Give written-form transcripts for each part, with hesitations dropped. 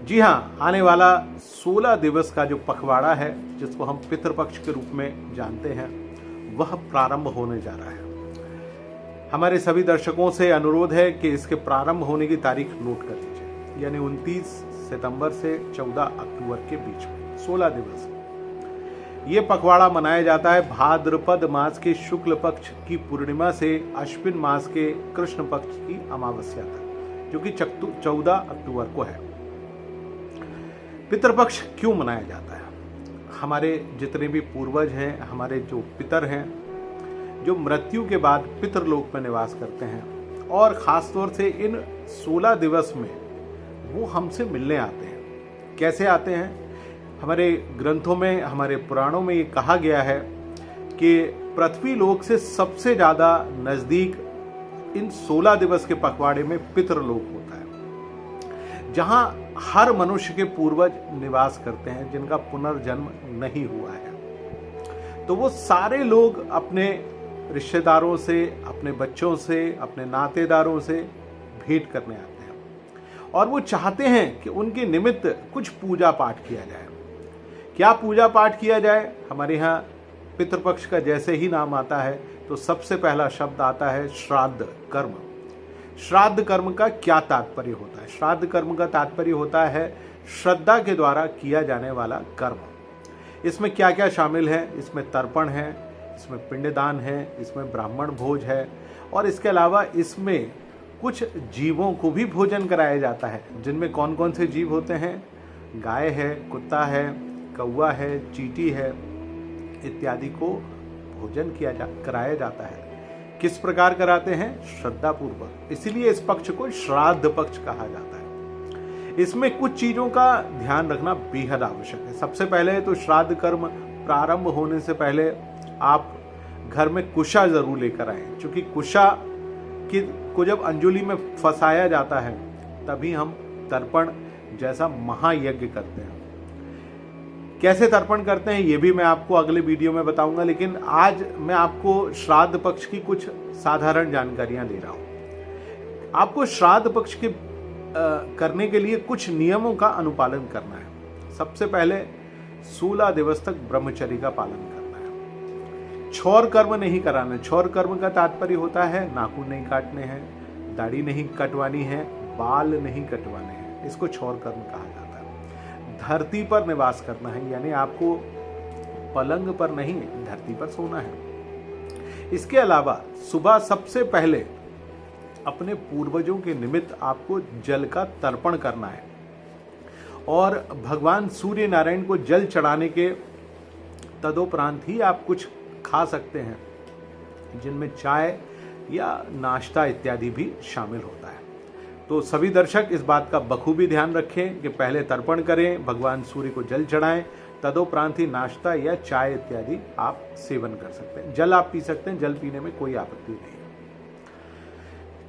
जी हाँ, आने वाला 16 दिवस का जो पखवाड़ा है, जिसको हम पितृपक्ष के रूप में जानते हैं, वह प्रारंभ होने जा रहा है। हमारे सभी दर्शकों से अनुरोध है कि इसके प्रारंभ होने की तारीख नोट कर लीजिए, यानी 29 सितंबर से 14 अक्टूबर के बीच में 16 दिवस। ये पखवाड़ा मनाया जाता है भाद्रपद मास के शुक्ल पक्ष की पूर्णिमा से अश्विन मास के कृष्ण पक्ष की अमावस्या तक, जो कि 14 अक्टूबर को है। पितृपक्ष क्यों मनाया जाता है? हमारे जितने भी पूर्वज हैं, हमारे जो पितर हैं, जो मृत्यु के बाद पितृलोक में निवास करते हैं, और खास तौर से इन 16 दिवस में वो हमसे मिलने आते हैं। कैसे आते हैं? हमारे ग्रंथों में, हमारे पुराणों में ये कहा गया है कि पृथ्वी लोक से सबसे ज्यादा नजदीक इन 16 दिवस के पखवाड़े में पितृलोक होता है, जहां हर मनुष्य के पूर्वज निवास करते हैं जिनका पुनर्जन्म नहीं हुआ है। तो वो सारे लोग अपने रिश्तेदारों से, अपने बच्चों से, अपने नातेदारों से भेंट करने आते हैं, और वो चाहते हैं कि उनके निमित्त कुछ पूजा पाठ किया जाए। क्या पूजा पाठ किया जाए? हमारे यहाँ पितृपक्ष का जैसे ही नाम आता है तो सबसे पहला शब्द आता है श्राद्ध कर्म। श्राद्ध कर्म का क्या तात्पर्य होता है? श्राद्ध कर्म का तात्पर्य होता है श्रद्धा के द्वारा किया जाने वाला कर्म। इसमें क्या क्या शामिल है? इसमें तर्पण है, इसमें पिंडदान है, इसमें ब्राह्मण भोज है, और इसके अलावा इसमें कुछ जीवों को भी भोजन कराया जाता है। जिनमें कौन कौन से जीव होते हैं? गाय है, कुत्ता है, कौवा है, चींटी है, इत्यादि को भोजन कराया जाता है। किस प्रकार कराते हैं? श्रद्धा पूर्वक। इसीलिए इस पक्ष को श्राद्ध पक्ष कहा जाता है। इसमें कुछ चीजों का ध्यान रखना बेहद आवश्यक है। सबसे पहले तो श्राद्ध कर्म प्रारंभ होने से पहले आप घर में कुशा जरूर लेकर आए, क्योंकि कुशा को जब अंजुलि में फंसाया जाता है तभी हम तर्पण जैसा महायज्ञ करते हैं। कैसे तर्पण करते हैं ये भी मैं आपको अगले वीडियो में बताऊंगा, लेकिन आज मैं आपको श्राद्ध पक्ष की कुछ साधारण जानकारियां दे रहा हूं। आपको श्राद्ध पक्ष के करने के लिए कुछ नियमों का अनुपालन करना है। सबसे पहले 16 दिवस तक ब्रह्मचर्य का पालन करना है। छौर कर्म नहीं कराना। छौर कर्म का तात्पर्य होता है नाखून नहीं काटने हैं, दाढ़ी नहीं कटवानी है, बाल नहीं कटवाने हैं। इसको छौर कर्म कहा जाता है। धरती पर निवास करना है, यानी आपको पलंग पर नहीं, धरती पर सोना है। इसके अलावा सुबह सबसे पहले अपने पूर्वजों के निमित्त आपको जल का तर्पण करना है, और भगवान सूर्य नारायण को जल चढ़ाने के तदोपरांत ही आप कुछ खा सकते हैं, जिनमें चाय या नाश्ता इत्यादि भी शामिल होता है। तो सभी दर्शक इस बात का बखूबी ध्यान रखें कि पहले तर्पण करें, भगवान सूर्य को जल चढ़ाएं, तदोपरांत ही नाश्ता या चाय इत्यादि आप सेवन कर सकते हैं। जल आप पी सकते हैं, जल पीने में कोई आपत्ति नहीं है।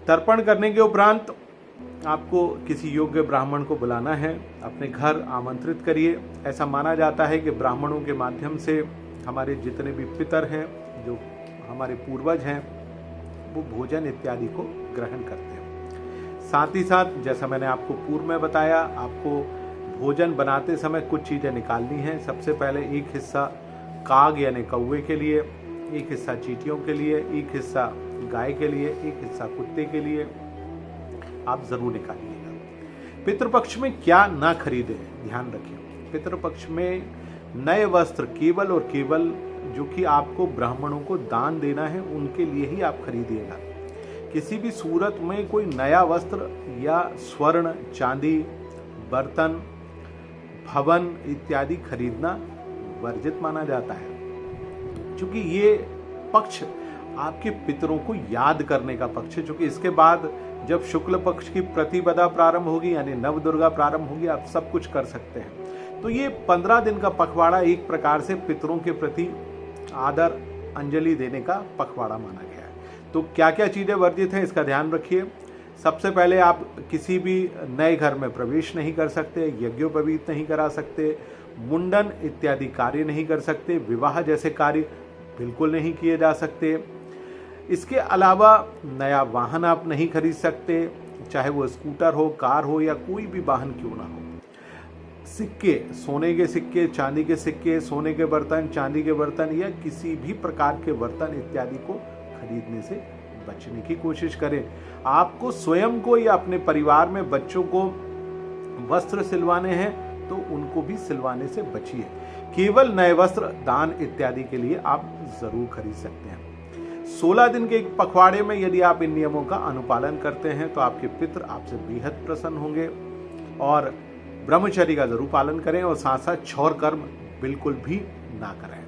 तर्पण करने के उपरांत आपको किसी योग्य ब्राह्मण को बुलाना है, अपने घर आमंत्रित करिए। ऐसा माना जाता है कि ब्राह्मणों के माध्यम से हमारे जितने भी पितर हैं, जो हमारे पूर्वज हैं, वो भोजन इत्यादि को ग्रहण करते हैं। साथ ही साथ जैसा मैंने आपको पूर्व में बताया, आपको भोजन बनाते समय कुछ चीज़ें निकालनी हैं। सबसे पहले एक हिस्सा काग यानी कौवे के लिए, एक हिस्सा चींटियों के लिए, एक हिस्सा गाय के लिए, एक हिस्सा कुत्ते के लिए आप जरूर निकालिएगा। पितृपक्ष में क्या ना खरीदें, ध्यान रखिए। पितृपक्ष में नए वस्त्र केवल और केवल जो कि आपको ब्राह्मणों को दान देना है उनके लिए ही आप खरीदिएगा। किसी भी सूरत में कोई नया वस्त्र या स्वर्ण, चांदी, बर्तन, भवन इत्यादि खरीदना वर्जित माना जाता है, क्योंकि ये पक्ष आपके पितरों को याद करने का पक्ष है। क्योंकि इसके बाद जब शुक्ल पक्ष की प्रतिपदा प्रारंभ होगी, यानी नव दुर्गा प्रारंभ होगी, आप सब कुछ कर सकते हैं। तो ये 15 दिन का पखवाड़ा एक प्रकार से पितरों के प्रति आदर, अंजलि देने का पखवाड़ा माना गया है। तो क्या क्या चीज़ें वर्जित हैं इसका ध्यान रखिए। सबसे पहले आप किसी भी नए घर में प्रवेश नहीं कर सकते, यज्ञोपवीत नहीं करा सकते, मुंडन इत्यादि कार्य नहीं कर सकते, विवाह जैसे कार्य बिल्कुल नहीं किए जा सकते। इसके अलावा नया वाहन आप नहीं खरीद सकते, चाहे वो स्कूटर हो, कार हो या कोई भी वाहन क्यों ना हो। सिक्के, सोने के सिक्के, चांदी के सिक्के, सोने के बर्तन, चांदी के बर्तन या किसी भी प्रकार के बर्तन इत्यादि को खरीदने से बचने की कोशिश करें। आपको स्वयं को या अपने परिवार में बच्चों को वस्त्र सिलवाने हैं तो उनको भी सिलवाने से बचिए। केवल नए वस्त्र दान इत्यादि के लिए आप जरूर खरीद सकते हैं। 16 दिन के एक पखवाड़े में यदि आप इन नियमों का अनुपालन करते हैं तो आपके पितृ आपसे बेहद प्रसन्न होंगे। और ब्रह्मचर्य का जरूर पालन करें और साथ साथ क्षौर कर्म बिल्कुल भी ना करें।